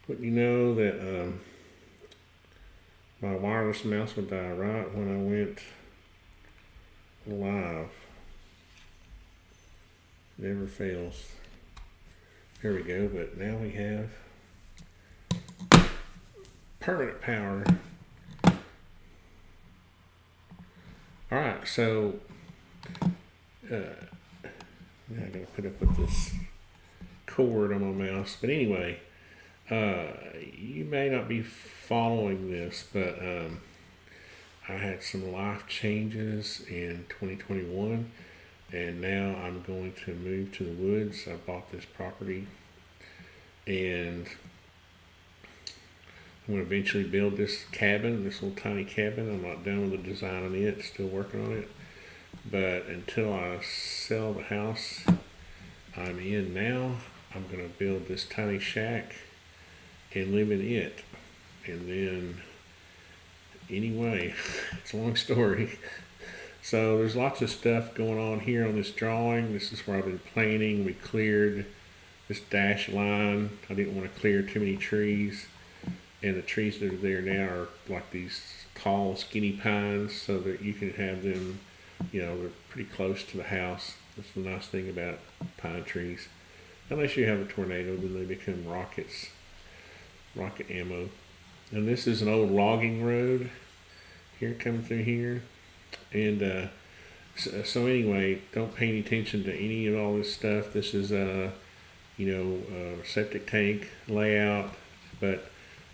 But you know that my wireless mouse would die right when I went live. Never fails. There we go, but now we have permanent power. Alright, so now I gotta put up with this cord on my mouse. But anyway, you may not be following this, but I had some life changes in 2021, and now I'm going to move to the woods. I bought this property, and I'm going to eventually build this cabin, this little tiny cabin. I'm not done with the design on it, still working on it. But until I sell the house I'm in now, I'm going to build this tiny shack and live in it. And then, anyway, it's a long story. So there's lots of stuff going on here on this drawing. This is where I've been planting. We cleared this dash line. I didn't want to clear too many trees. And the trees that are there now are like these tall, skinny pines, so that you can have them, you know, they're pretty close to the house. That's the nice thing about pine trees. Unless you have a tornado, then they become rocket ammo. And this is an old logging road here coming through here. And so anyway, don't pay any attention to any of all this stuff. This is septic tank layout,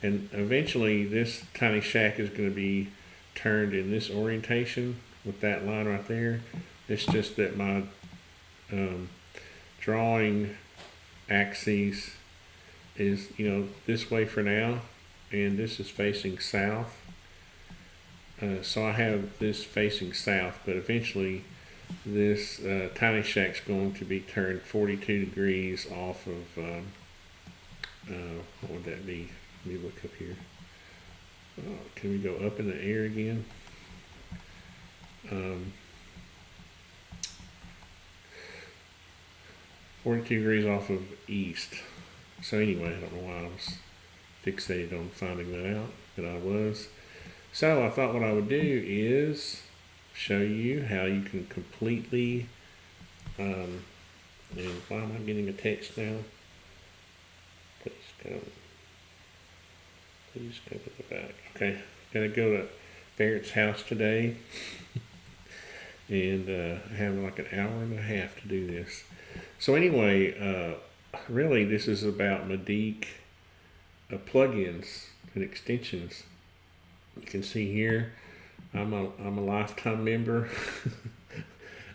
and eventually this tiny shack is going to be turned in this orientation with that line right there. It's just that my drawing axis is, this way for now, and this is facing south. So I have this facing south, but eventually this tiny shack's going to be turned 42 degrees off of, what would that be? Let me look up here. Can we go up in the air again? 42 degrees off of east. So anyway, I don't know why I was fixated on finding that out, but I was. So I thought what I would do is show you how you can completely, and why am I getting a text now? Please go to the back. Okay, gotta go to Barrett's house today, and I have like an hour and a half to do this. So anyway, really this is about Medeek plugins and extensions. You can see here, I'm a lifetime member.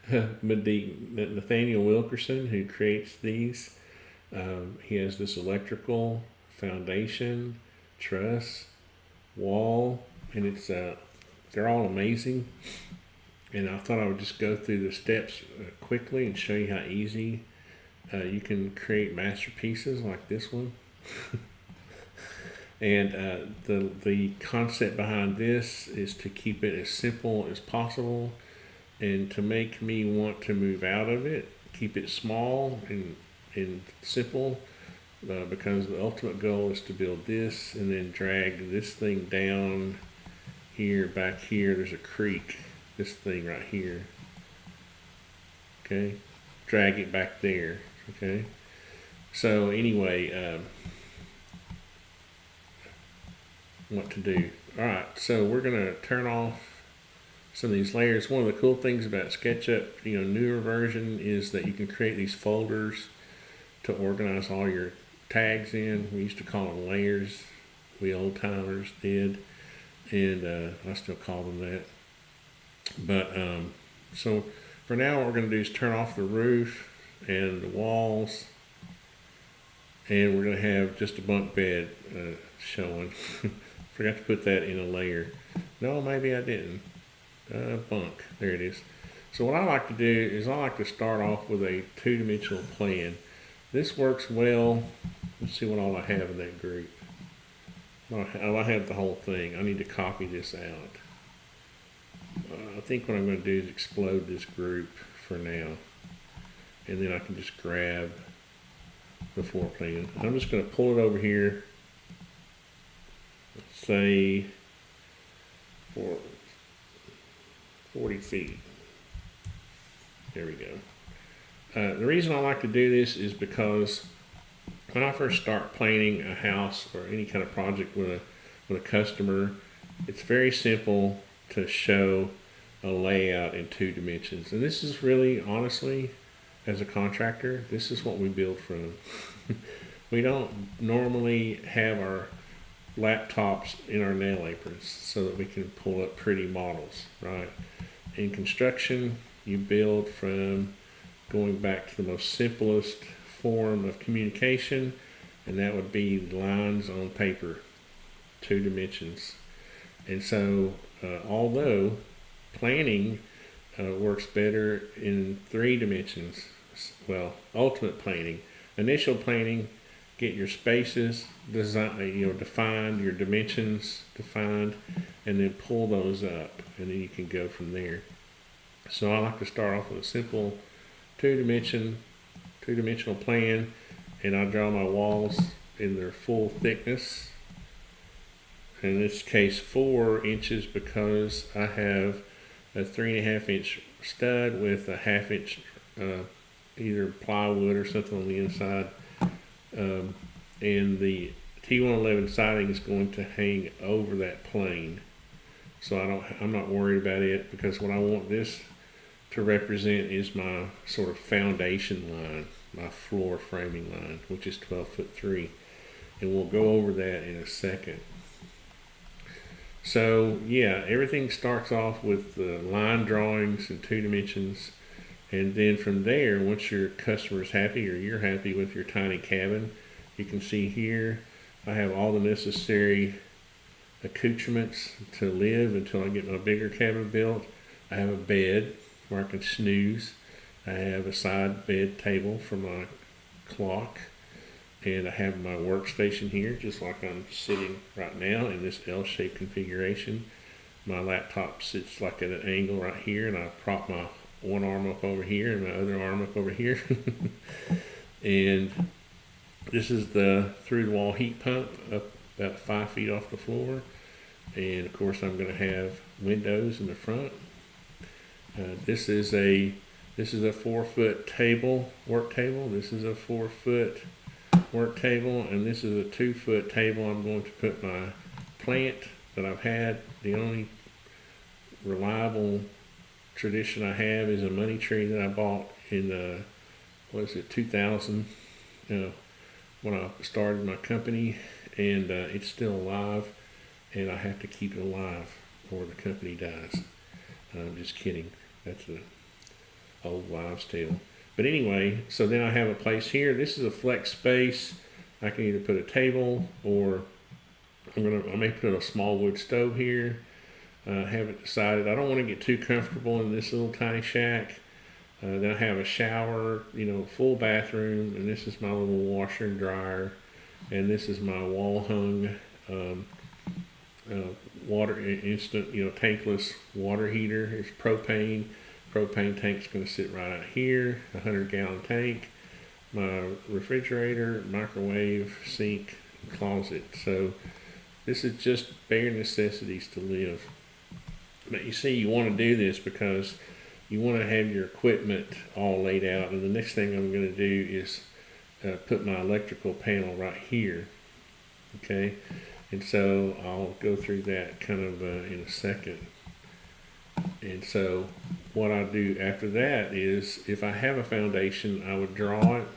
Medeek, Nathaniel Wilkerson, who creates these. He has this electrical foundation, truss, wall, and it's they're all amazing. And I thought I would just go through the steps quickly and show you how easy you can create masterpieces like this one. And the concept behind this is to keep it as simple as possible, and to make me want to move out of it. Keep it small and simple, because the ultimate goal is to build this and then drag this thing down here. Back here there's a creek, this thing right here, okay, drag it back there. Okay, so anyway, what to do. Alright, so we're going to turn off some of these layers. One of the cool things about SketchUp, newer version, is that you can create these folders to organize all your tags in. We used to call them layers, we old timers did, and I still call them that. But so for now what we're going to do is turn off the roof and the walls, and we're going to have just a bunk bed showing. Forgot to put that in a layer. No, maybe I didn't. Bunk, there it is. So what I like to do is I like to start off with a two-dimensional plan. This works well. Let's see what all I have in that group. Oh, I have the whole thing. I need to copy this out. I think what I'm going to do is explode this group for now, and then I can just grab the floor plan. I'm just going to pull it over here say for 40 feet. There we go. The reason I like to do this is because when I first start planning a house or any kind of project with a customer, it's very simple to show a layout in 2 dimensions. And this is really, honestly, as a contractor, this is what we build from. We don't normally have our laptops in our nail aprons so that we can pull up pretty models, right? In construction, you build from going back to the most simplest form of communication, and that would be lines on paper, 2 dimensions. And so, although planning works better in 3 dimensions, well, ultimate planning, initial planning, get your spaces defined, your dimensions defined, and then pull those up, and then you can go from there. So I like to start off with a simple two-dimensional plan, and I draw my walls in their full thickness. In this case, 4 inches, because I have a 3.5 inch stud with a 1/2 inch either plywood or something on the inside. And the T111 siding is going to hang over that plane, so I'm not worried about it, because what I want this to represent is my sort of foundation line, my floor framing line, which is 12'3", and we'll go over that in a second. So yeah, everything starts off with the line drawings in 2 dimensions. And then from there, once your customer's happy or you're happy with your tiny cabin, you can see here I have all the necessary accoutrements to live until I get my bigger cabin built. I have a bed where I can snooze. I have a side bed table for my clock. And I have my workstation here, just like I'm sitting right now in this L-shaped configuration. My laptop sits like at an angle right here, and I prop my one arm up over here and my other arm up over here. And this is the through the wall heat pump up about 5 feet off the floor. And of course I'm going to have windows in the front. This is a 4-foot table, work table. This is a 4-foot work table, and this is a 2-foot table. I'm going to put my plant that I've had. The only reliable tradition I have is a money tree that I bought in 2000 when I started my company, and it's still alive, and I have to keep it alive or the company dies. I'm just kidding. That's an old wives' tale. But anyway, so then I have a place here. This is a flex space. I can either put a table, or I may put a small wood stove here. Haven't decided. I don't want to get too comfortable in this little tiny shack. Then I have a shower, full bathroom, and this is my little washer and dryer, and this is my wall hung water instant, tankless water heater. It's propane. Propane tank's going to sit right out here, a 100-gallon tank. My refrigerator, microwave, sink, closet. So this is just bare necessities to live. But you see, you want to do this because you want to have your equipment all laid out. And the next thing I'm going to do is put my electrical panel right here. Okay, and so I'll go through that kind of in a second. And so what I do after that is, if I have a foundation, I would draw it.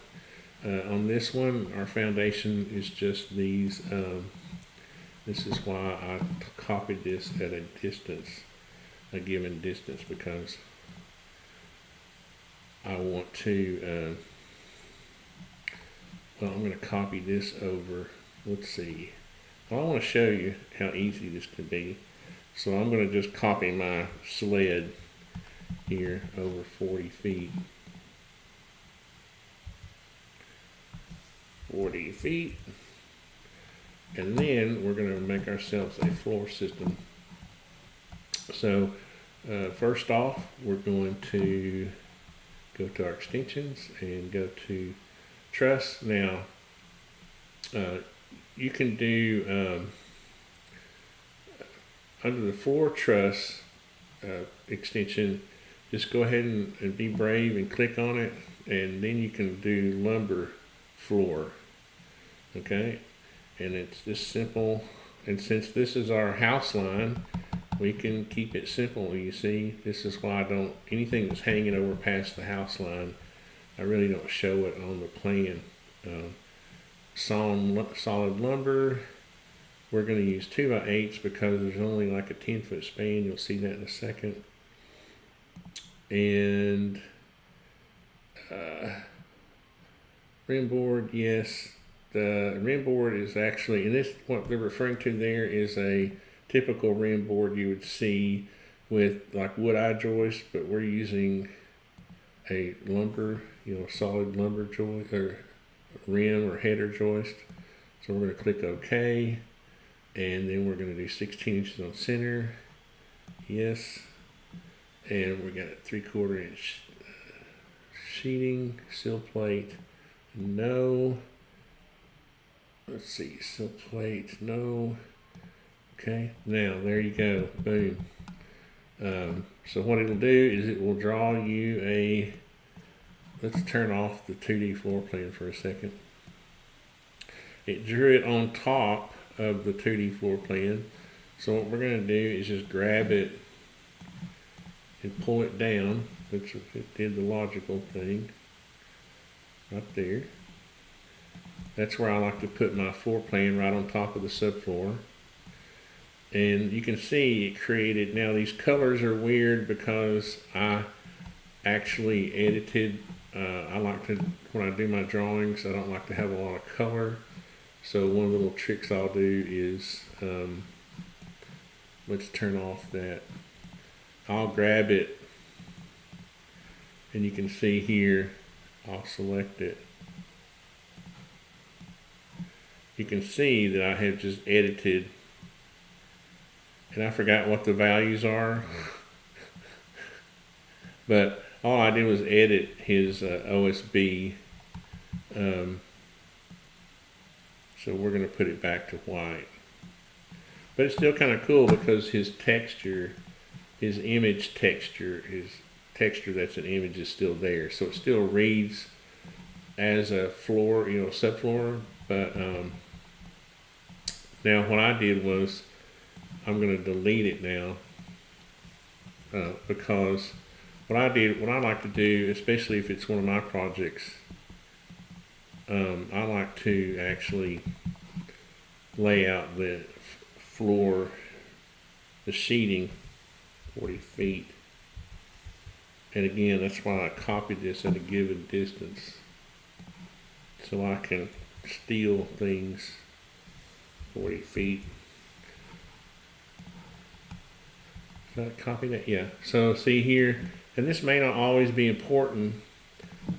On this one, our foundation is just these. This is why I copied this at a given distance, because I want to, I'm going to copy this over. Let's see. Well, I want to show you how easy this can be. So I'm going to just copy my sled here over 40 feet. 40 feet. And then we're going to make ourselves a floor system. So first off, we're going to go to our extensions and go to truss. Now, you can do under the floor truss extension, just go ahead and be brave and click on it, and then you can do lumber floor. Okay, and it's just simple. And since this is our house line, we can keep it simple. You see, this is why I don't, anything that's hanging over past the house line, I really don't show it on the plan. Solid lumber, we're going to use 2x8s because there's only like a 10-foot span. You'll see that in a second. And rim board, yes. The rim board is actually, and this, what they're referring to there is a typical rim board you would see with like wood eye joist, but we're using a lumber, solid lumber joist or rim or header joist. So we're going to click OK, and then we're going to do 16 inches on center. Yes. And we got a 3/4 inch sheeting, sill plate, no. Let's see, sill plate, no. Okay, now there you go, boom. So what it'll do is it will draw you a, let's turn off the 2D floor plan for a second. It drew it on top of the 2D floor plan. So what we're going to do is just grab it and pull it down, which it did the logical thing right there. That's where I like to put my floor plan, right on top of the subfloor. And you can see it created, now these colors are weird because I actually edited, I like to, when I do my drawings, I don't like to have a lot of color. So one of the little tricks I'll do is, let's turn off that. I'll grab it, and you can see here, I'll select it. You can see that I have just edited, and I forgot what the values are, but all I did was edit his OSB, so we're going to put it back to white. But it's still kind of cool because his texture, his image texture, his texture that's an image is still there. So it still reads as a floor, subfloor. But now what I did was I'm going to delete it now because what I like to do, especially if it's one of my projects, I like to actually lay out the floor, the sheeting 40 feet. And again, that's why I copied this at a given distance, so I can steal things 40 feet. Did I copy that? Yeah. So see here, and this may not always be important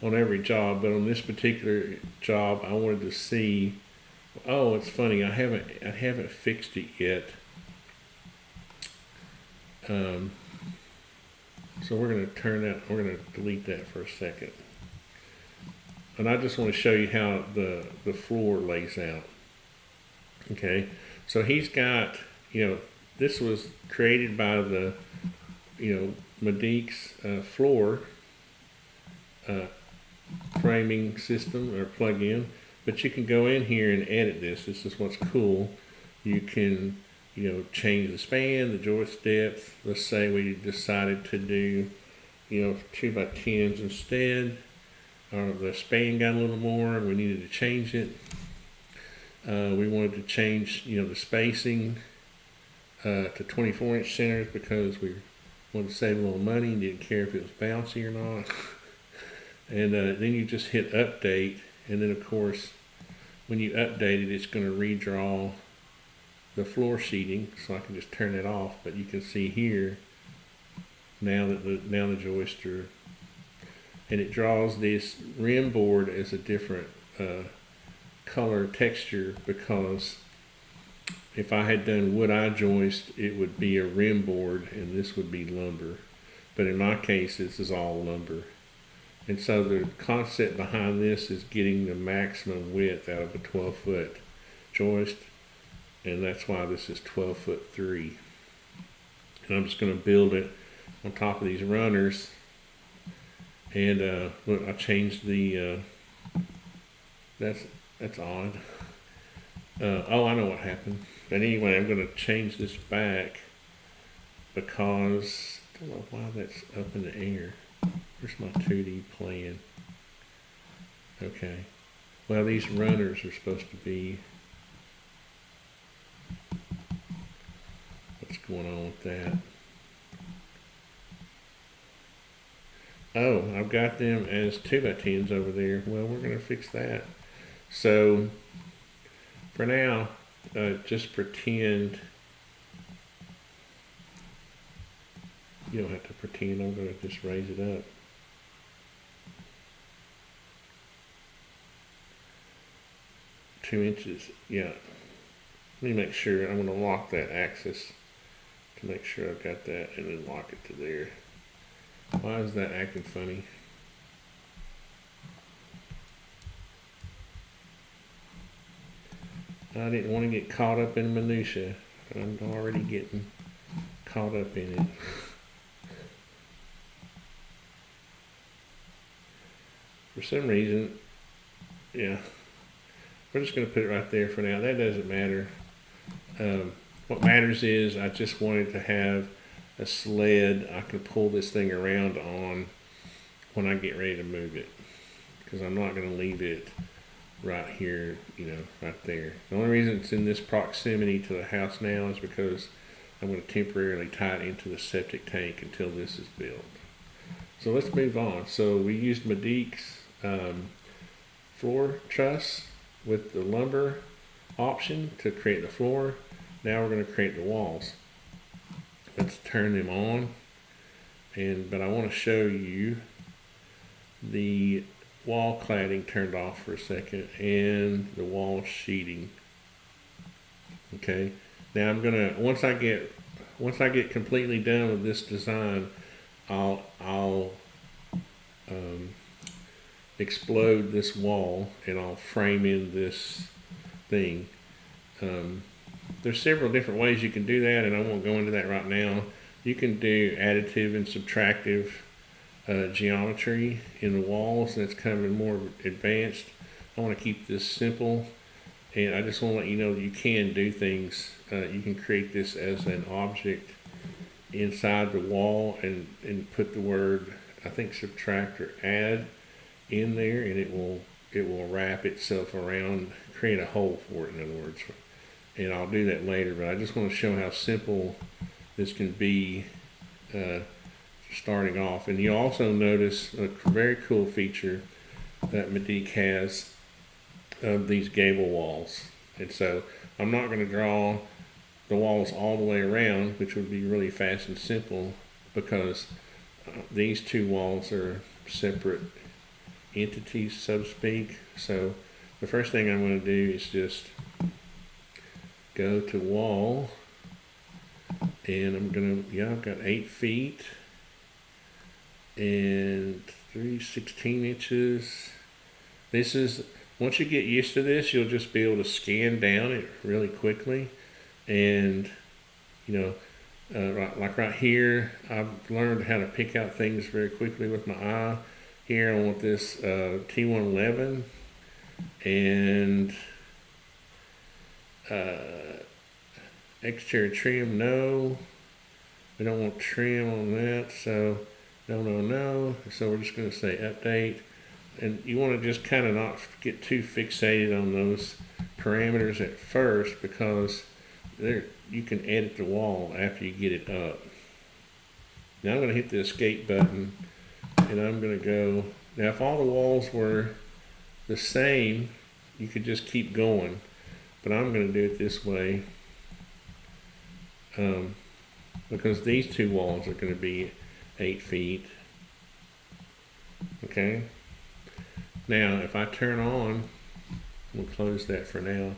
on every job, but on this particular job, I wanted to see. Oh, it's funny. I haven't fixed it yet. So we're going to we're going to delete that for a second. And I just want to show you how the floor lays out. Okay, so he's got, this was created by the, Medeek's floor framing system or plug-in. But you can go in here and edit this. This is what's cool. You can, change the span, the joist depth. Let's say we decided to do, 2x10s instead. Or the span got a little more and we needed to change it. We wanted to change, the spacing to 24-inch centers because we wanted to save a little money and didn't care if it was bouncy or not. And then you just hit update. And then, of course, when you update it, it's going to redraw the floor sheeting. So I can just turn it off. But you can see here now that the joists are, and it draws this rim board as a different color texture, because if I had done wood eye joist, it would be a rim board and this would be lumber. But in my case, this is all lumber. And so the concept behind this is getting the maximum width out of a 12-foot joist, and that's why this is 12'3". And I'm just going to build it on top of these runners. And look, I changed the, that's odd. Oh, I know what happened. But anyway, I'm going to change this back because I don't know why that's up in the air. Where's my 2D plan? Okay. Well, these runners are supposed to be, what's going on with that? Oh, I've got them as 2x10s over there. Well, we're going to fix that. So, for now, just pretend, you don't have to pretend, I'm going to just raise it up. Two inches, yeah. Let me make sure, I'm going to lock that axis to make sure I've got that and then lock it to there. Why is that acting funny? I didn't want to get caught up in minutia. I'm already getting caught up in it. For some reason, yeah, we're just going to put it right there for now. That doesn't matter. What matters is I just wanted to have a sled I can pull this thing around on when I get ready to move it, because I'm not going to leave it right here, you know, right there. The only reason it's in this proximity to the house now is because I'm going to temporarily tie it into the septic tank until this is built. So let's move on. So we used Medeek's floor truss with the lumber option to create the floor. Now we're going to create the walls. Let's turn them on, but I want to show you the wall cladding turned off for a second and the wall sheeting. Okay, now I'm gonna once I get completely done with this design, I'll explode this wall and I'll frame in this thing. There's several different ways you can do that, and I won't go into that right now. You can do additive and subtractive geometry in the walls. That's kind of more advanced. I want to keep this simple, and I just want to let you know that you can do things. You can create this as an object inside the wall and put the word, I think, subtract or add in there, and it will wrap itself around, create a hole for it, in other words. And I'll do that later, but I just want to show how simple this can be starting off. And you also notice a very cool feature that Medeek has of these gable walls. And so I'm not going to draw the walls all the way around, which would be really fast and simple, because these two walls are separate entities, so to speak. So the first thing I'm going to do is just go to wall, and I'm gonna, I've got 8 feet and 3/16 inches. This is, once you get used to this, you'll just be able to scan down it really quickly. And like right here, I've learned how to pick out things very quickly with my eye. Here I want this T111 and exterior trim, no. We don't want trim on that, so no. So we're just going to say update. And you want to just kind of not get too fixated on those parameters at first, because you can edit the wall after you get it up. Now I'm going to hit the escape button, and I'm going to go. Now if all the walls were the same, you could just keep going, but I'm going to do it this way because these two walls are going to be 8 feet. Okay. Now if I turn on, we'll close that for now.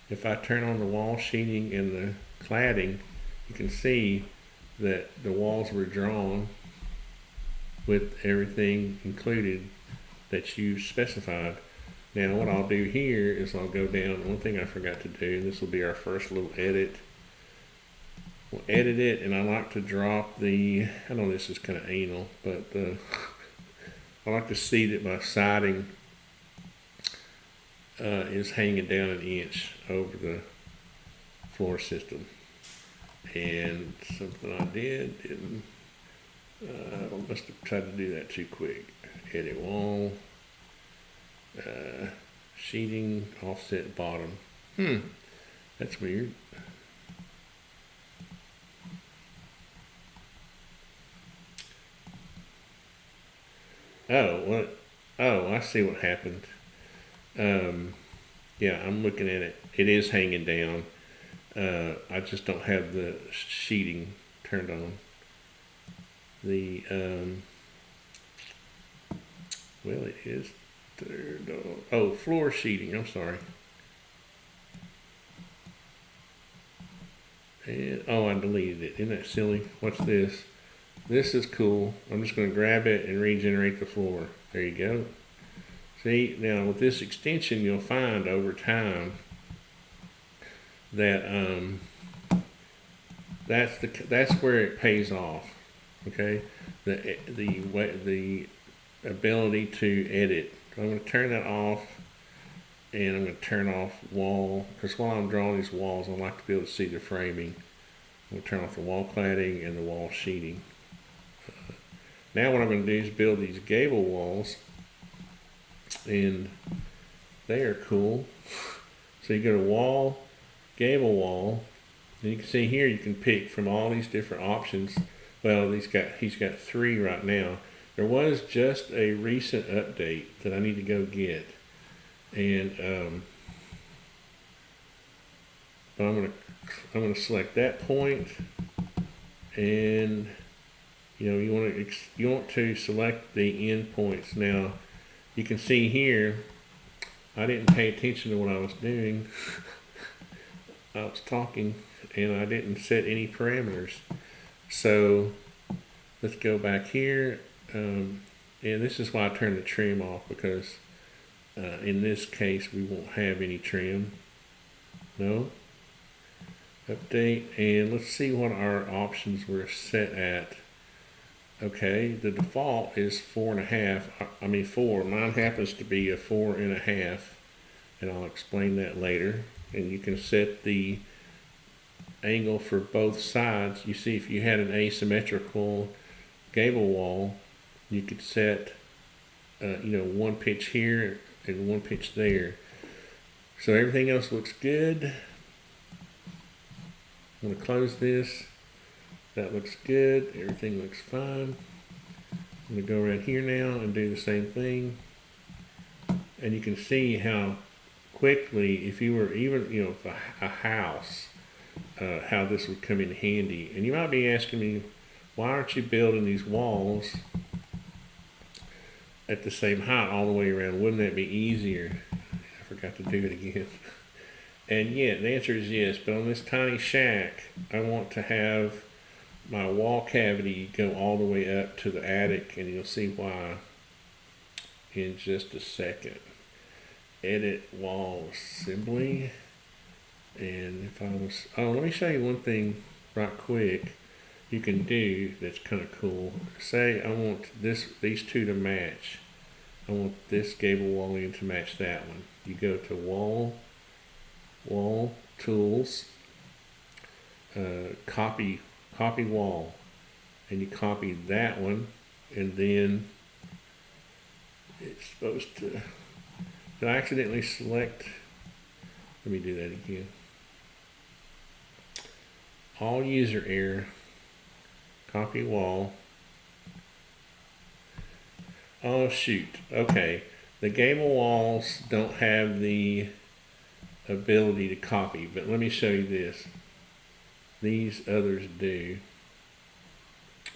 If I turn on the wall sheeting and the cladding, you can see that the walls were drawn with everything included that you specified. Now what I'll do here is I'll go down. One thing I forgot to do, this will be our first little edit. will edit it, and I like to drop the, I know this is kind of anal, but I like to see that my siding is hanging down an inch over the floor system. And something I didn't, I must have tried to do that too quick. Edit wall, sheeting, offset bottom. That's weird. Oh, what? Oh, I see what happened. Yeah, I'm looking at it. It is hanging down. I just don't have the sheeting turned on. The, well, it is turned on. Oh, floor sheeting, I'm sorry. And, oh, I deleted it. Isn't that silly? What's this? This is cool. I'm just going to grab it and regenerate the floor. There you go. See, now with this extension, you'll find over time that that's where it pays off. Okay, the ability to edit. I'm going to turn that off, and I'm going to turn off wall, because while I'm drawing these walls, I like to be able to see the framing. I'm going to turn off the wall cladding and the wall sheeting. Now what I'm going to do is build these gable walls, and they are cool. So you go to wall, gable wall, and you can see here you can pick from all these different options. Well, he's got 3 right now. There was just a recent update that I need to go get, and but I'm gonna select that point, and you want to select the end points. Now you can see here I didn't pay attention to what I was doing. I was talking and I didn't set any parameters. So let's go back here, and this is why I turned the trim off, because in this case we won't have any trim. No. Update, and let's see what our options were set at. Okay, the default is 4.5. I mean 4. Mine happens to be a 4.5, and I'll explain that later. And you can set the angle for both sides. You see, if you had an asymmetrical gable wall, you could set 1 pitch here and 1 pitch there. So everything else looks good. I'm going to close this. That looks good. Everything looks fine. I'm going to go right here now and do the same thing. And you can see how quickly, if you were even, a house, how this would come in handy. And you might be asking me, why aren't you building these walls at the same height all the way around? Wouldn't that be easier? I forgot to do it again. And yeah, the answer is yes, but on this tiny shack, I want to have my wall cavity go all the way up to the attic, and you'll see why in just a second. Edit wall assembly, and if I was, let me show you one thing right quick you can do that's kind of cool. Say I want these two to match. I want this gable wall in to match that one. You go to wall tools, copy wall, and you copy that one, and then it's supposed to, did I accidentally select, let me do that again. All user error, copy wall. Oh shoot, okay. The gable walls don't have the ability to copy, but let me show you this. These others do.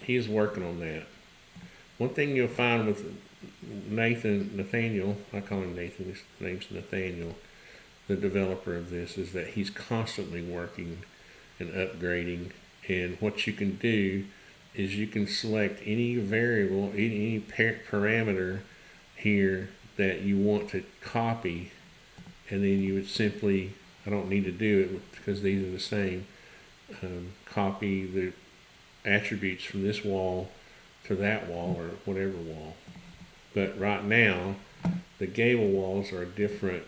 He is working on that. One thing you'll find with Nathaniel, I call him Nathan, his name's Nathaniel, the developer of this, is that he's constantly working and upgrading. And what you can do is you can select any variable, any parameter here that you want to copy, and then you would simply, I don't need to do it because these are the same, copy the attributes from this wall to that wall or whatever wall. But right now, the gable walls are a different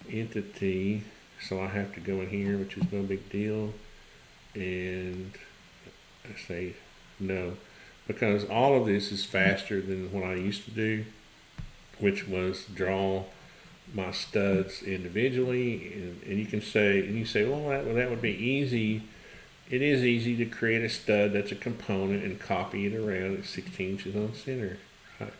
entity, so I have to go in here, which is no big deal, and I say no, because all of this is faster than what I used to do, which was draw my studs individually, and you say, well, that would be easy. It is easy to create a stud that's a component and copy it around at 16 inches on center. Right?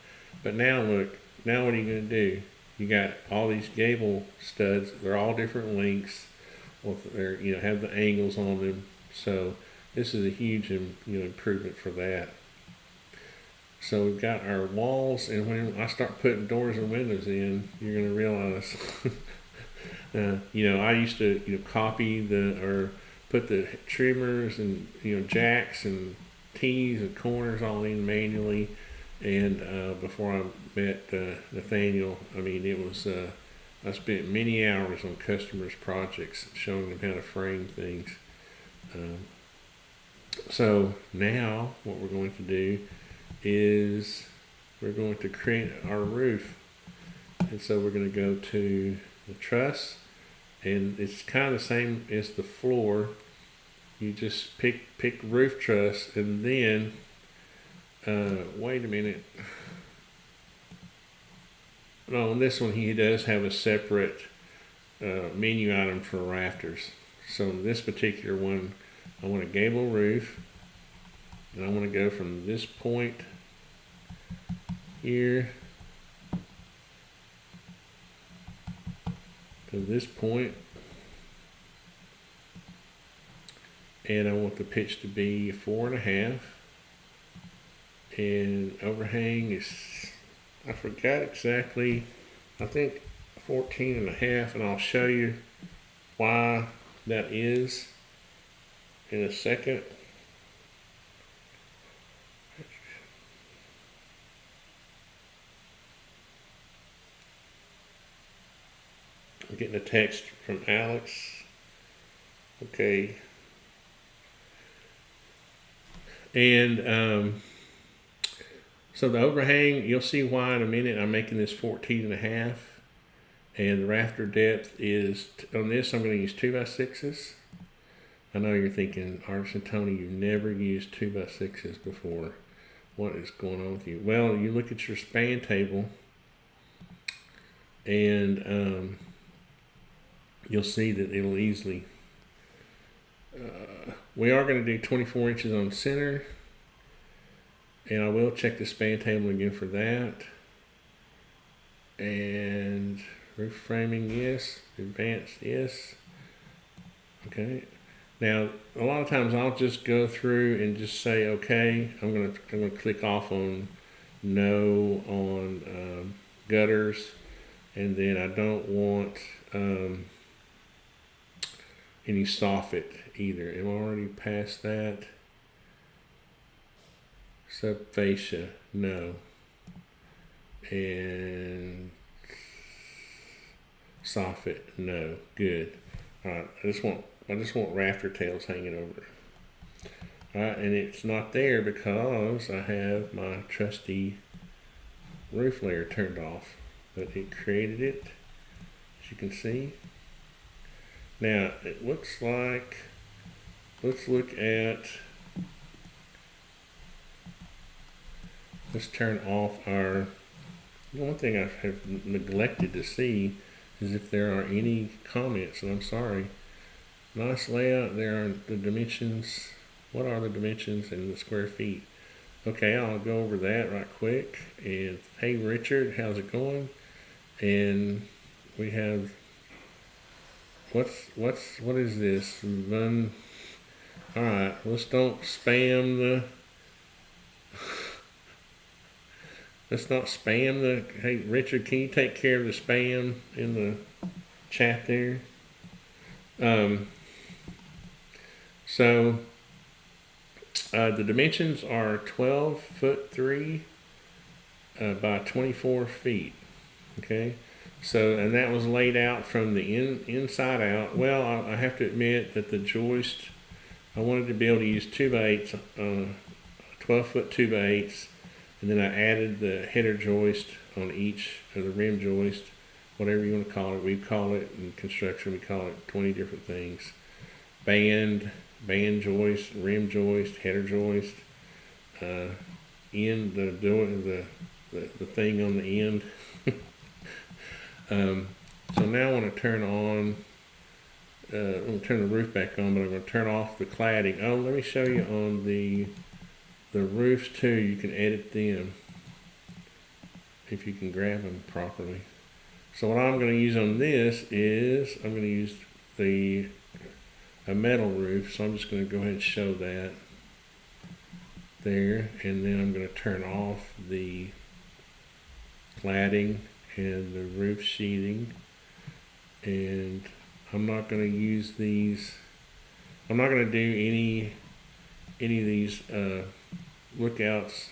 But now look, now what are you going to do? You got all these gable studs. They're all different lengths. They're, have the angles on them. So this is a huge improvement for that. So we've got our walls, and when I start putting doors and windows in, you're going to realize, I used to copy or put the trimmers and jacks and T's and corners all in manually. And before I met Nathaniel, it was I spent many hours on customers' projects showing them how to frame things. So now what we're going to do is we're going to create our roof. And so we're going to go to the truss, and it's kind of the same as the floor. You just pick roof truss, and then wait a minute. No, on this one he does have a separate menu item for rafters. So this particular one, I want a gable roof, and I want to go from this point here to this point, and I want the pitch to be 4.5, and overhang is, I forgot exactly, I think 14.5, and I'll show you why that is in a second. I'm getting a text from Alex. Okay. And so the overhang, you'll see why in a minute. I'm making this 14.5, and the rafter depth is, on this I'm going to use 2x6s. I know you're thinking, ArtisanTony, you've never used 2x6s before. What is going on with you? Well, you look at your span table, and you'll see that it'll easily, we are going to do 24 inches on center, and I will check the span table again for that. And roof framing, yes. Advanced, yes. Okay. Now, a lot of times I'll just go through and just say, okay, I'm gonna click off on no on gutters, and then I don't want any soffit either. Am I already past that? Subfascia, no. And soffit, no. Good. All right. I just want rafter tails hanging over. All right, and it's not there because I have my trusty roof layer turned off, but it created it, as you can see. Now it looks like, let's turn off our, one thing I have neglected to see is if there are any comments, and I'm sorry. Nice layout, there are the dimensions. What are the dimensions in the square feet? Okay, I'll go over that right quick. And hey Richard, how's it going? And we have, what is this? Alright, let's don't spam the, let's not spam the, hey Richard, can you take care of the spam in the chat there? So the dimensions are 12'3" by 24 feet. Okay, So, and that was laid out from the inside out. Well, I have to admit that the joist, I wanted to be able to use 2x8, 12-foot 2x8s, and then I added the header joist on each, or the rim joist, whatever you want to call it. We call it in construction, we call it 20 different things. Band joist, rim joist, header joist, end the thing on the end. So now I want to turn on. I'm going to turn the roof back on, but I'm going to turn off the cladding. Oh, let me show you on the roofs too. You can edit them if you can grab them properly. So what I'm going to use on this is I'm going to use a metal roof. So I'm just going to go ahead and show that there, and then I'm going to turn off the cladding and the roof sheathing, and I'm not going to use these. I'm not going to do any of these lookouts.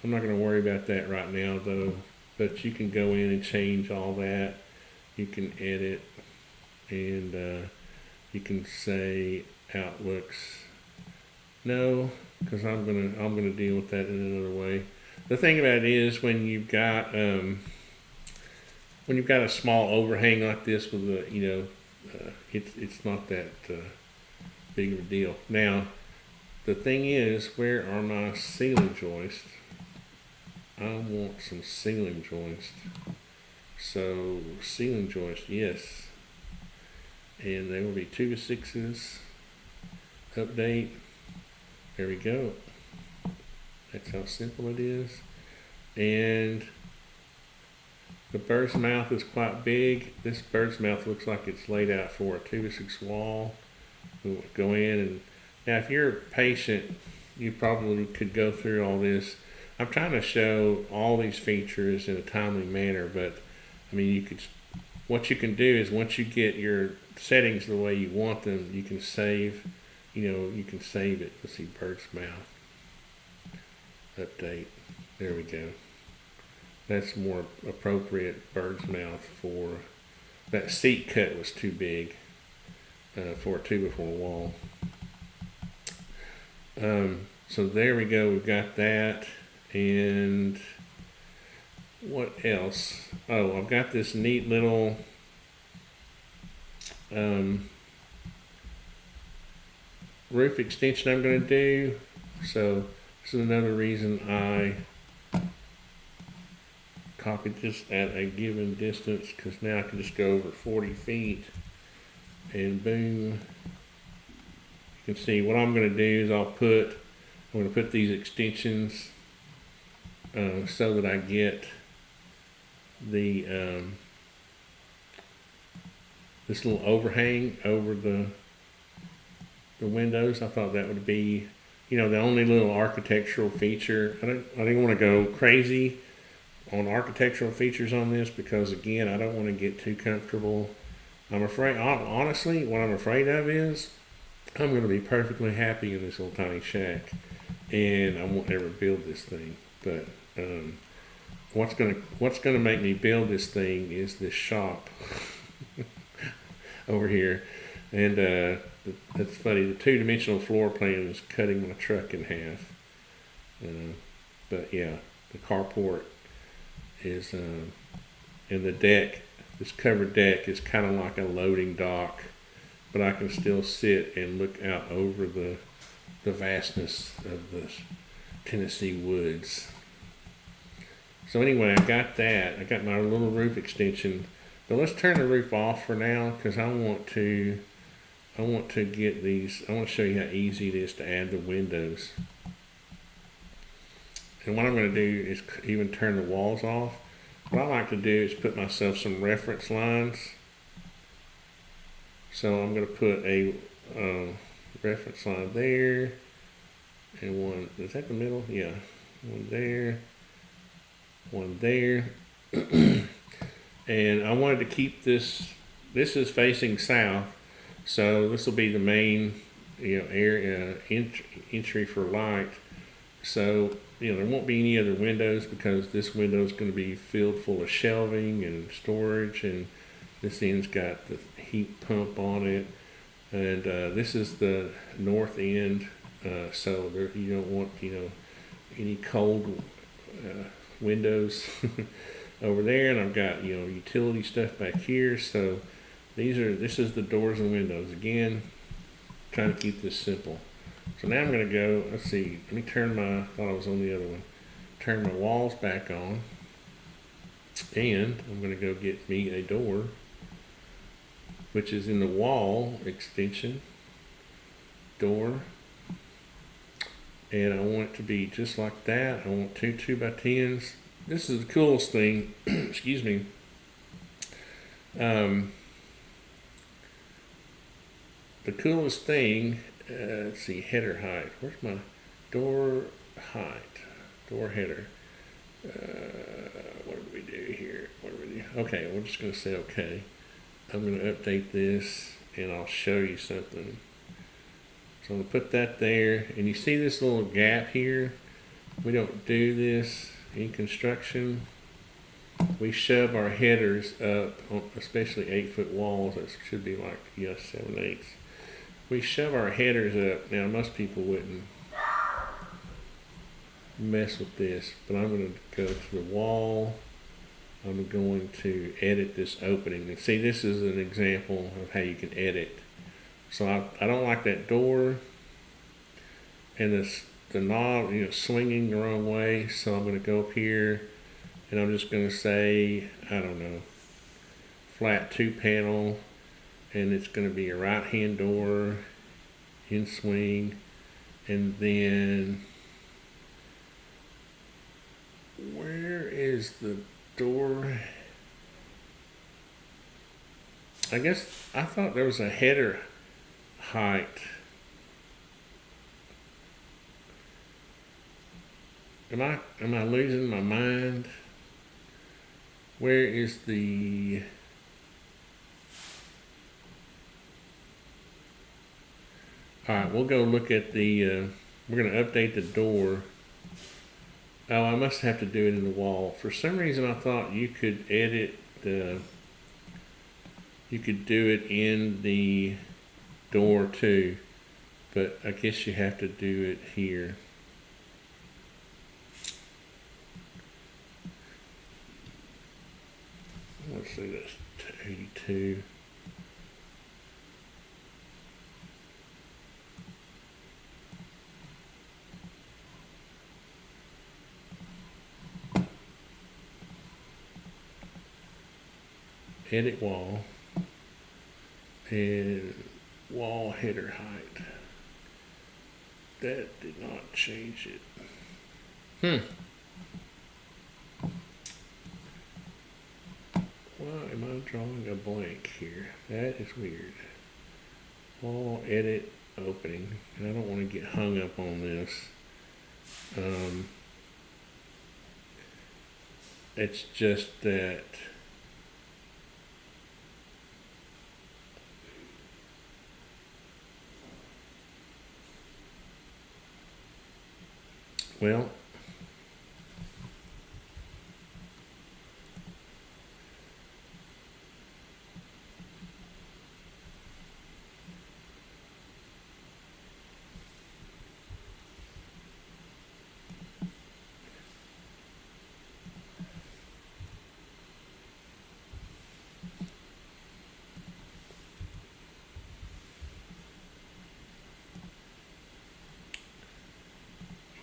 I'm not going to worry about that right now though, but you can go in and change all that. You can edit, and you can say outlooks no, because I'm gonna deal with that in another way. The thing about it is when you've got a small overhang like this with it's not that big of a deal. Now, the thing is, where are my ceiling joists? I want some ceiling joists. So ceiling joist, yes, and they will be 2x6s. Update. There we go. That's how simple it is. And the bird's mouth is quite big. This bird's mouth looks like it's laid out for a 2x6 wall. We'll go in, and now if you're patient, you probably could go through all this. I'm trying to show all these features in a timely manner, but I mean, what you can do is once you get your settings the way you want them, you can save, you can save it. Let's see, bird's mouth. Update. There we go. That's more appropriate bird's mouth for, that seat cut was too big for a 2x4 wall. So there we go, we've got that. And what else? Oh, I've got this neat little roof extension I'm going to do. So this is another reason I copied this at a given distance, because now I can just go over 40 feet and boom. You can see what I'm going to do is I'm going to put these extensions so that I get the this little overhang over the windows. I thought that would be, the only little architectural feature. I didn't want to go crazy on architectural features on this, because again, I don't want to get too comfortable. I'm afraid, honestly, what I'm afraid of is I'm going to be perfectly happy in this little tiny shack, and I won't ever build this thing. But what's gonna make me build this thing is this shop over here, and that's funny. The two-dimensional floor plan is cutting my truck in half. But yeah, the carport is, and the deck, this covered deck is kind of like a loading dock, but I can still sit and look out over the vastness of the Tennessee woods. So anyway, I got that. I got my little roof extension, but let's turn the roof off for now, because I want to get these. I want to show you how easy it is to add the windows. And what I'm going to do is even turn the walls off. What I like to do is put myself some reference lines. So I'm going to put a reference line there, and one, is that the middle? Yeah, one there, one there. And I wanted to keep this is facing south, so this will be the main area entry for light. So there won't be any other windows because this window is going to be filled full of shelving and storage, and this end's got the heat pump on it, and this is the north end, so there, you don't want any cold windows over there, and I've got utility stuff back here. So this is the doors and windows again. Trying to keep this simple. So now I'm going to go, let's see, let me turn I thought I was on the other one. Turn my walls back on. And I'm going to go get me a door, which is in the wall extension. Door. And I want it to be just like that. I want two 2x10s. This is the coolest thing. Excuse me. The coolest thing, let's see, header height. Where's my door height? Door header. What do we do here? Okay, we're just going to say okay. I'm going to update this and I'll show you something. So I'm going to put that there. And you see this little gap here? We don't do this in construction. We shove our headers up, especially 8-foot walls. That should be like 7/8. We shove our headers up. Now most people wouldn't mess with this, but I'm going to go to the wall. I'm going to edit this opening. And see, this is an example of how you can edit. So I don't like that door and the knob swinging the wrong way. So I'm going to go up here and I'm just going to say, I don't know, flat 2-panel. And it's going to be a right-hand door in swing. And then, where is the door? I guess I thought there was a header height. Am I losing my mind? Where is the... Alright, we'll go look at the, we're going to update the door. Oh, I must have to do it in the wall. For some reason I thought you could edit you could do it in the door too, but I guess you have to do it here. Let's see, that's 82. Edit wall and wall header height. That did not change it. Why am I drawing a blank here? That is weird. Wall edit opening. And I don't want to get hung up on this. It's just that well,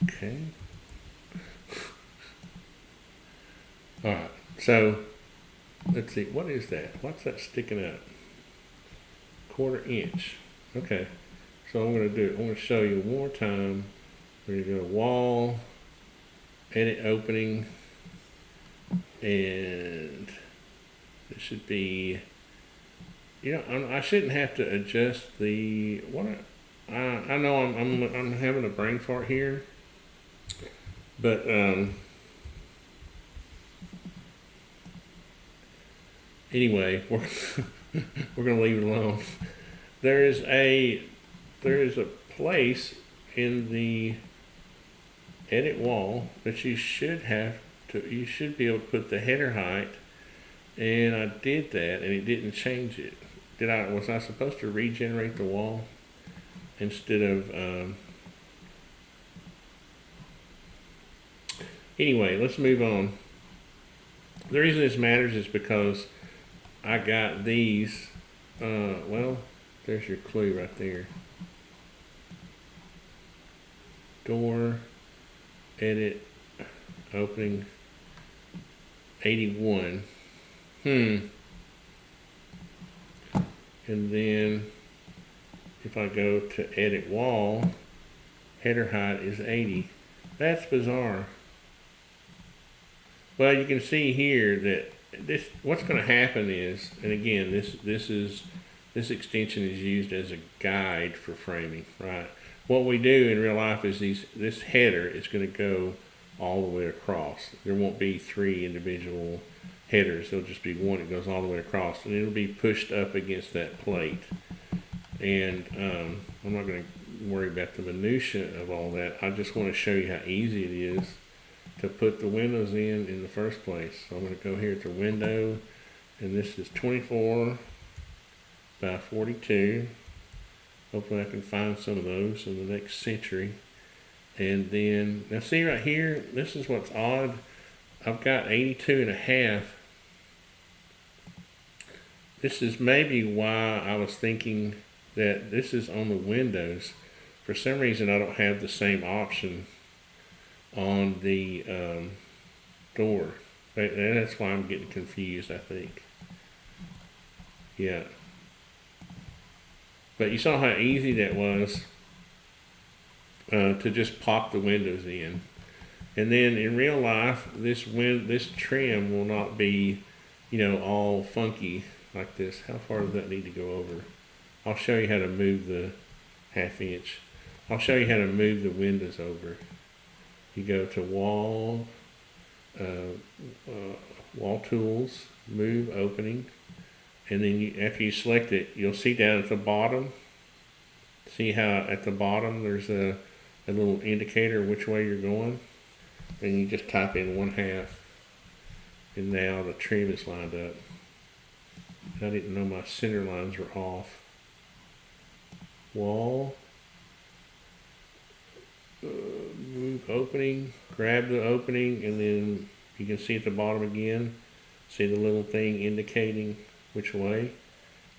okay. All right. So let's see. What is that? What's that sticking up? 1/4 inch. Okay. So I'm going to do it. I'm going to show you one more time. We're going to go wall, edit opening, and it should be. I shouldn't have to adjust the what. I know I'm having a brain fart here, but anyway, we're gonna leave it alone. There is a place in the edit wall, but you should be able to put the header height, and I did that and it didn't change it. Was I supposed to regenerate the wall instead of, anyway, let's move on. The reason this matters is because I got these, well, there's your clue right there. Door, edit, opening, 81. And then if I go to edit wall, header height is 80. That's bizarre. Well, you can see here that what's going to happen is, and again, this extension is used as a guide for framing, right? What we do in real life is this header is going to go all the way across. There won't be 3 individual headers. There'll just be one that goes all the way across, and it'll be pushed up against that plate. And I'm not going to worry about the minutia of all that. I just want to show you how easy it is to put the windows in the first place. So I'm going to go here to window, and this is 24 by 42. Hopefully I can find some of those in the next century. And then, now see right here, this is what's odd. I've got 82.5. This is maybe why I was thinking that this is on the windows. For some reason I don't have the same option on the door. That's why I'm getting confused, I think. Yeah. But you saw how easy that was to just pop the windows in. And then in real life, this trim will not be, all funky like this. How far does that need to go over? I'll show you how to move the 1/2 inch. I'll show you how to move the windows over. You go to wall, wall tools, move opening, and then after you select it, you'll see down at the bottom. See how at the bottom there's a little indicator which way you're going, and you just type in 1/2, and now the trim is lined up. I didn't know my center lines were off. Wall, move opening, grab the opening, and then you can see at the bottom again, see the little thing indicating which way,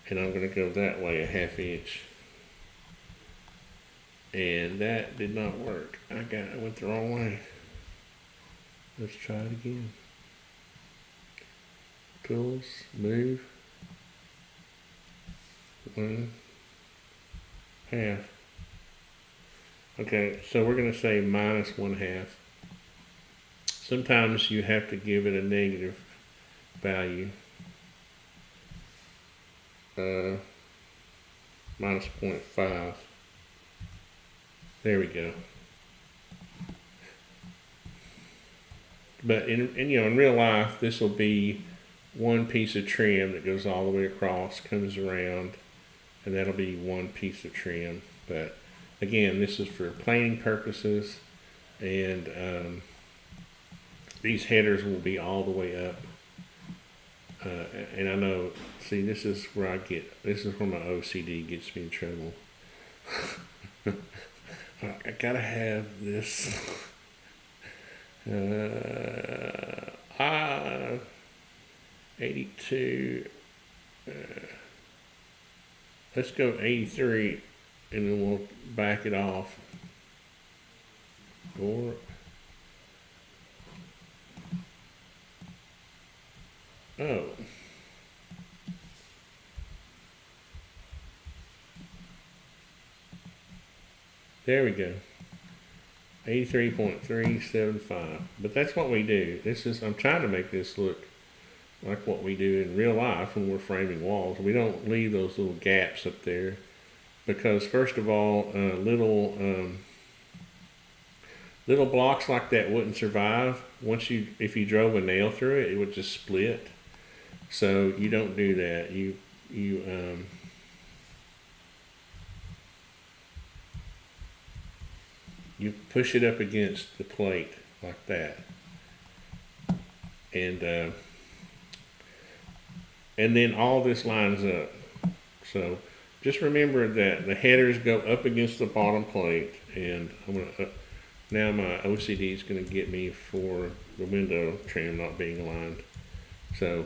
and I'm going to go that way 1/2 inch. And that did not work. I went the wrong way. Let's try it again. Tools, move, 1/2. Okay, so we're going to say -1/2. Sometimes you have to give it a negative value. -0.5. There we go. But in real life, this will be one piece of trim that goes all the way across, comes around, and that'll be one piece of trim. But again, this is for planing purposes, and these headers will be all the way up. And I know, see, this is where my OCD gets me in trouble. I gotta have this. 82. Let's go 83, and then we'll back it off. Or there we go. 83.375. But that's what we do. I'm trying to make this look like what we do in real life when we're framing walls. We don't leave those little gaps up there because, first of all, little blocks like that wouldn't survive. If you drove a nail through it, it would just split. So you don't do that. you push it up against the plate like that, and then all this lines up. So just remember that the headers go up against the bottom plate, and I'm gonna now my OCD is gonna get me for the window trim not being aligned. So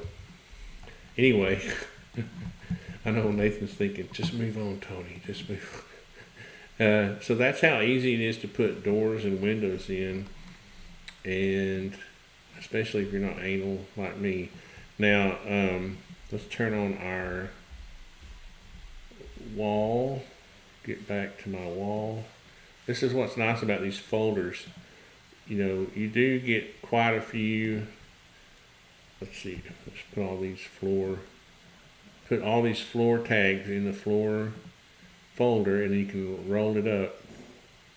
anyway, I know Nathan's thinking, just move on, Tony, just move on. So that's how easy it is to put doors and windows in, and especially if you're not anal like me. Now, let's turn on our wall, get back to my wall. This is what's nice about these folders. You know, you do get quite a few. Let's see, let's put all these floor tags in the floor folder, and then you can roll it up.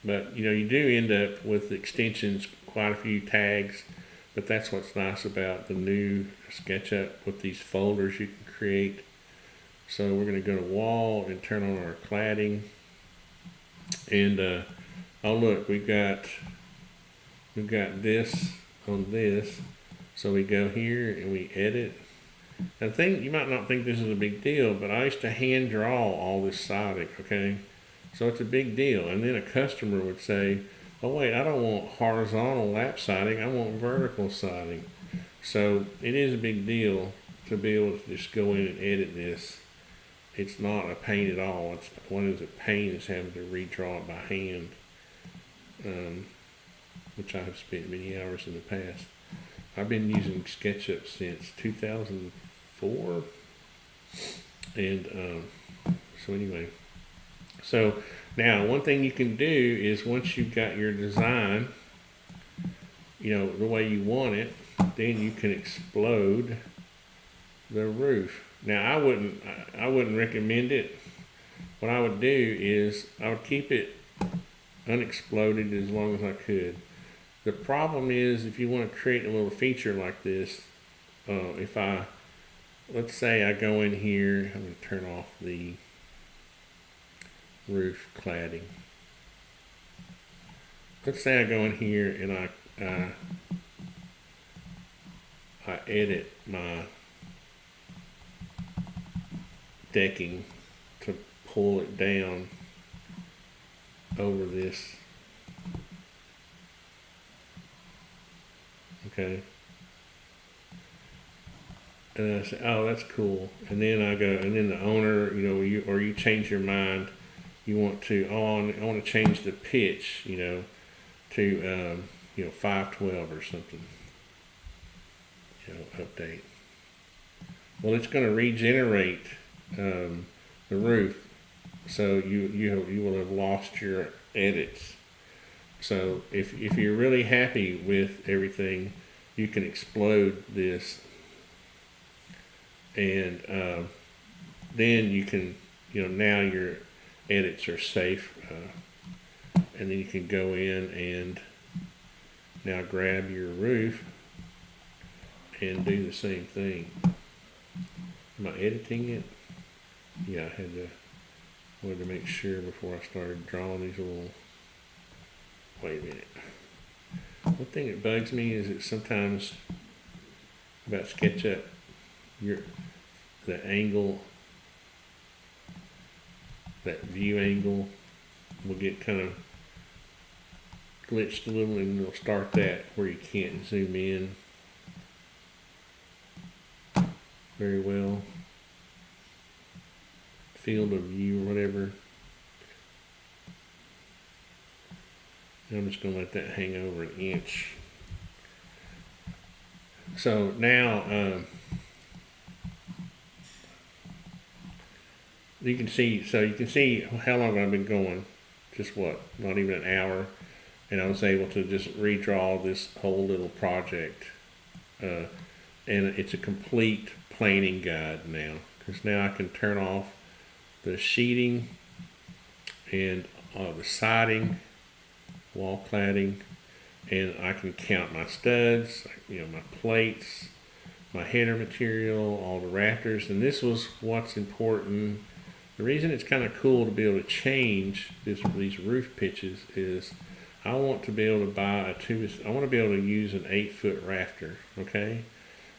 But you know, you do end up with extensions, quite a few tags, but that's what's nice about the new SketchUp with these folders you can create. So we're going to go to wall and turn on our cladding, and oh look, we've got this on this. So we go here and we edit. Now, you might not think this is a big deal, but I used to hand draw all this siding, okay? So it's a big deal. And then a customer would say, oh wait, I don't want horizontal lap siding, I want vertical siding. So it is a big deal to be able to just go in and edit this. It's not a pain at all. It's what is a pain is having to redraw it by hand, which I have spent many hours in the past. I've been using SketchUp since 2004, and so anyway, so now one thing you can do is once you've got your design, you know, the way you want it, then you can explode the roof. Now I wouldn't recommend it. What I would do is I would keep it unexploded as long as I could. The problem is if you want to create a little feature like this, let's say I go in here, I'm going to turn off the roof cladding. Let's say I go in here and I edit my decking to pull it down over this. Okay. And I say, oh, that's cool. And then I go, and then the owner, you know, you change your mind. You want to, I want to change the pitch, you know, to, 512 or something. You know, update. Well, it's going to regenerate the roof, so you will have lost your edits. So if you're really happy with everything, you can explode this, and then you can, now your edits are safe, and then you can go in and now grab your roof and do the same thing. Am I editing it? Yeah, I wanted to make sure before I started drawing these little. Wait a minute. One thing that bugs me is that sometimes about SketchUp, the angle, that view angle will get kind of glitched a little, and it'll start that where you can't zoom in very well. Field of view or whatever. I'm just going to let that hang over an inch. So now you can see how long I've been going. Just what, not even an hour, and I was able to just redraw this whole little project. And it's a complete planing guide now, because now I can turn off the sheeting and the siding, wall cladding, and I can count my studs, my plates, my header material, all the rafters. And this was what's important. The reason it's kind of cool to be able to change these roof pitches is I want to be able to buy I want to be able to use an 8-foot rafter, okay?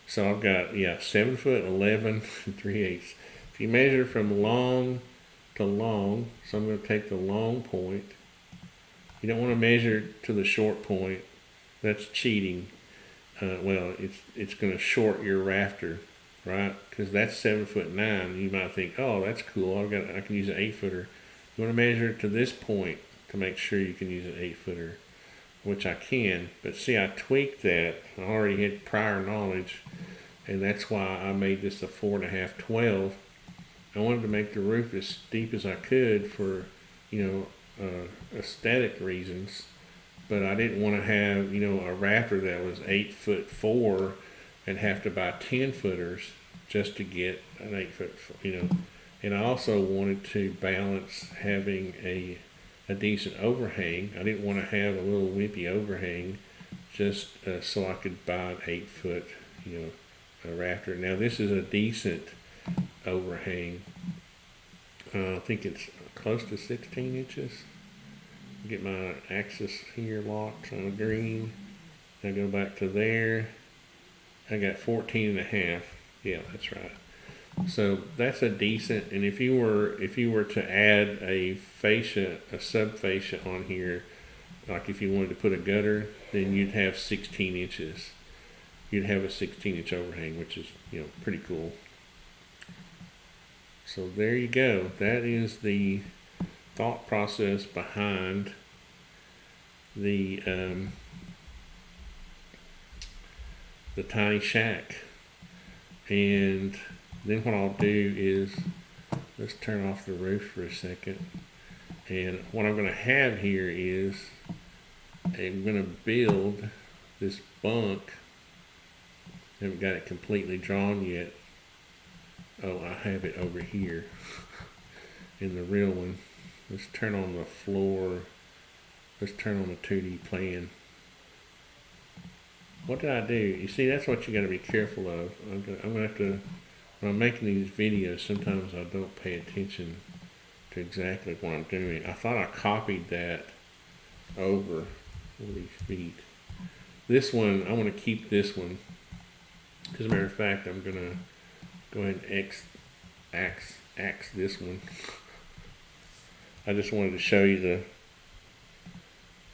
So I've got, 7 foot, 11, and 3/8. If you measure from long to long, so I'm going to take the long point. You don't want to measure to the short point. That's cheating. Well, it's going to short your rafter, right? Because that's 7'9". You might think, oh, that's cool. I can use an 8-footer. You want to measure to this point to make sure you can use an 8-footer, which I can. But see, I tweaked that. I already had prior knowledge, and that's why I made this a 4.5 12. I wanted to make the roof as steep as I could for, aesthetic reasons. But I didn't want to have, a rafter that was 8'4" and have to buy 10-footers just to get an 8-foot, And I also wanted to balance having a decent overhang. I didn't want to have a little wimpy overhang just so I could buy an 8-foot, a rafter. Now this is a decent overhang. I think it's close to 16 inches. Get my axis here locked on green. I go back to there. I got 14.5. Yeah, that's right. So that's a decent. And if you were to add a fascia, a sub fascia on here, like if you wanted to put a gutter, then you'd have 16 inches. You'd have a 16-inch overhang, which is pretty cool. So there you go. That is the thought process behind the tiny shack. And then what I'll do is, let's turn off the roof for a second. And what I'm going to have here is, I'm going to build this bunk. I haven't got it completely drawn yet. Oh, I have it over here in the real one. Let's turn on the floor. Let's turn on the 2D plan. What did I do? You see, that's what you got to be careful of. I'm gonna have to, when I'm making these videos, sometimes I don't pay attention to exactly what I'm doing. I thought I copied that over 40 feet. This one, I want to keep this one. As a matter of fact, I'm gonna go ahead and axe this one. I just wanted to show you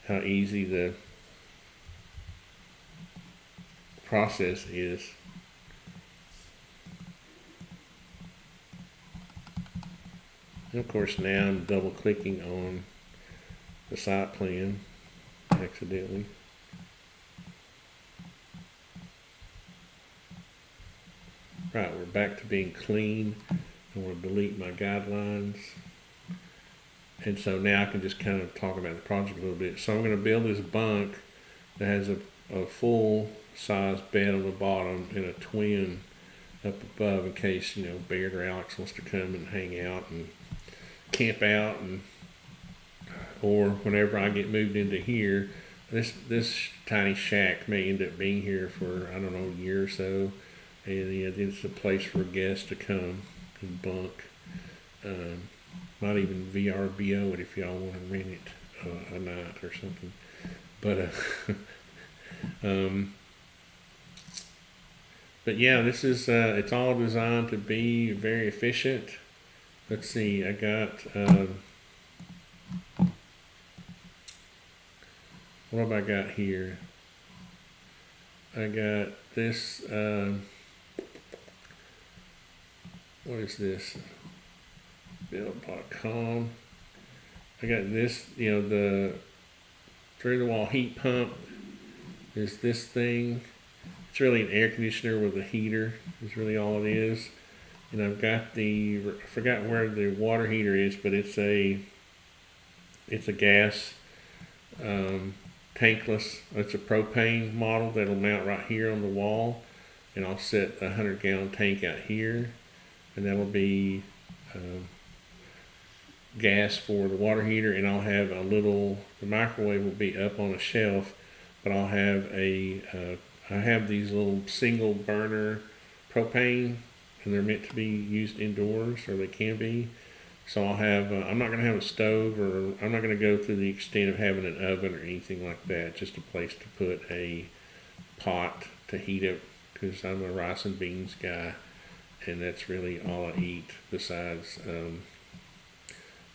how easy the process is. And of course now I'm double clicking on the site plan accidentally. Right, we're back to being clean. I want to delete my guidelines. And so now I can just kind of talk about the project a little bit. So I'm going to build this bunk that has a full size bed on the bottom and a twin up above in case, Baird or Alex wants to come and hang out and camp out, or whenever I get moved into here. This tiny shack may end up being here for, I don't know, a year or so. And it's a place for guests to come and bunk. Might even VRBO it if y'all want to rent it a night or something. But but yeah, this is it's all designed to be very efficient. Let's see, I got what have I got here? I got this. What is this? Build.com. I got this, the through the wall heat pump is this thing. It's really an air conditioner with a heater is really all it is. And I've got I forgot where the water heater is, but it's a gas tankless. It's a propane model that'll mount right here on the wall. And I'll set a 100-gallon tank out here. And that'll be gas for the water heater, and I'll have the microwave will be up on a shelf, but I'll have I have these little single burner propane, and they're meant to be used indoors, or they can be, So I'll have, I'm not going to have a stove, or I'm not going to go through the extent of having an oven or anything like that. Just a place to put a pot to heat up, because I'm a rice and beans guy, and that's really all I eat besides,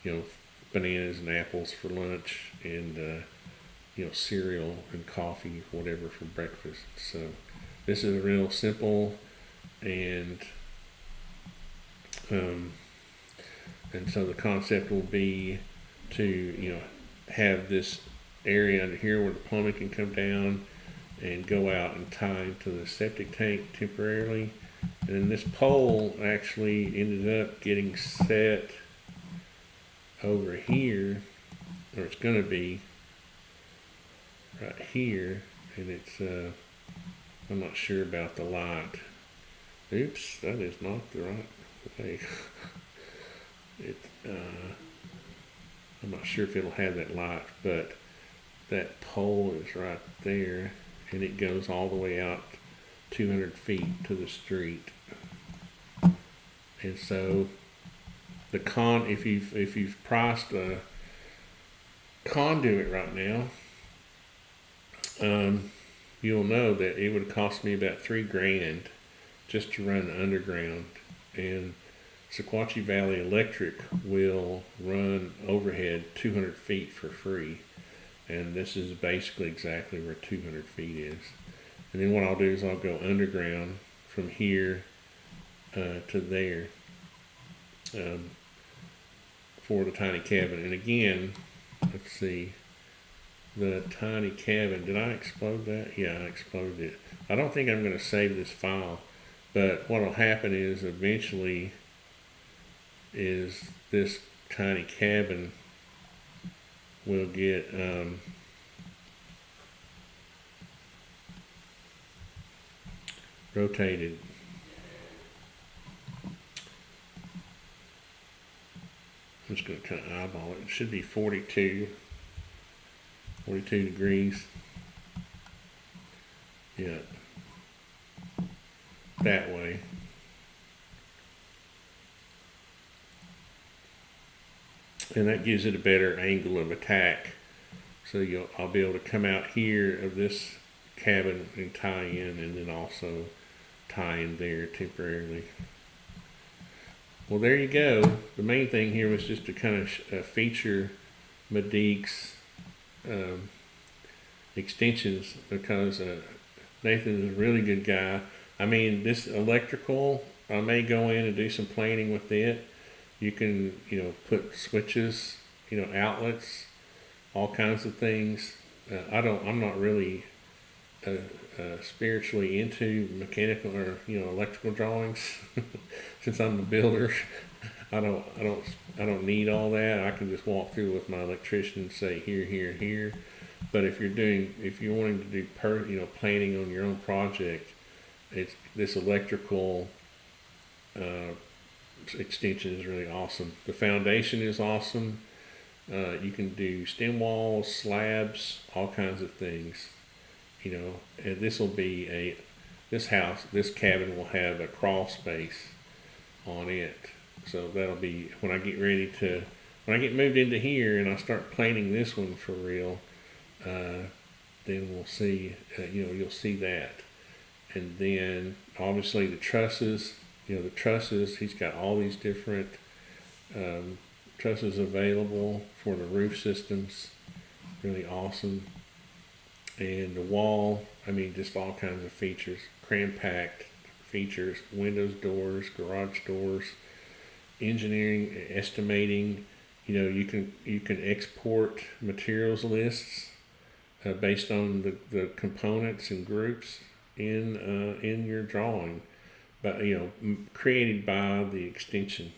you know, bananas and apples for lunch, and, you know, cereal and coffee, whatever, for breakfast. So this is real simple, and so the concept will be to, you know, have this area under here where the plumbing can come down and go out and tie into the septic tank temporarily. And then this pole actually ended up getting set over here, or it's going to be right here, and it's, I'm not sure about the light. Oops, that is not the right way. I'm not sure if it'll have that light, but that pole is right there, and it goes all the way out 200 feet to the street. And so the if you've priced a conduit right now, you'll know that it would cost me about $3,000 just to run underground, and Sequatchie Valley Electric will run overhead 200 feet for free, and this is basically exactly where 200 feet is. And then what I'll do is I'll go underground from here to there for the tiny cabin. And again, let's see, the tiny cabin, did I explode that? Yeah, I exploded it. I don't think I'm going to save this file, but what will happen is eventually is this tiny cabin will get rotated. I'm just going to kind of eyeball it. It should be 42 degrees. Yeah, that way. And that gives it a better angle of attack. So I'll be able to come out here of this cabin and tie in, and then also tie in there temporarily. Well, there you go. The main thing here was just to kind of feature Medeek's extensions, because Nathan is a really good guy. I mean, this electrical, I may go in and do some planing with it. You can, you know, put switches, you know, outlets, all kinds of things. I'm not really spiritually into mechanical or, you know, electrical drawings. Since I'm a builder, I don't need all that. I can just walk through with my electrician and say here, here, here. But if you're wanting to do planning on your own project, it's this electrical extension is really awesome. The foundation is awesome. You can do stem walls, slabs, all kinds of things. You know, and this cabin will have a crawl space on it. So that'll be when I get moved into here and I start planning this one for real. Then we'll see. You'll see that, and then obviously the trusses. You know, the trusses, he's got all these different trusses available for the roof systems. Really awesome. And the wall, I mean, just all kinds of features, cram-packed features, windows, doors, garage doors, engineering, estimating. You know, you can export materials lists based on the components and groups in your drawing, but created by the extension.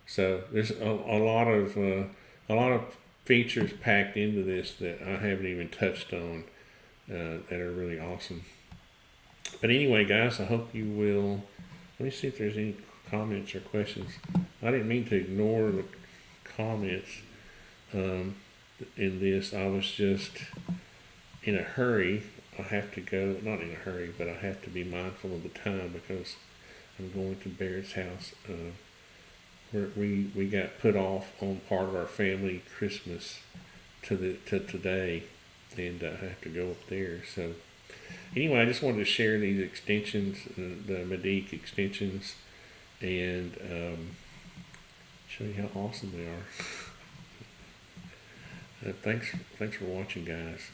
So there's a lot of features packed into this that I haven't even touched on that are really awesome. But anyway, guys, I hope you will. Let me see if there's any comments or questions. I didn't mean to ignore the comments in this. I was just in a hurry. I have to go, not in a hurry, but I have to be mindful of the time because I'm going to Barrett's house we got put off on part of our family Christmas to today, and I have to go up there. So anyway, I just wanted to share these extensions, the Medeek extensions, and show you how awesome they are. Thanks for watching, guys.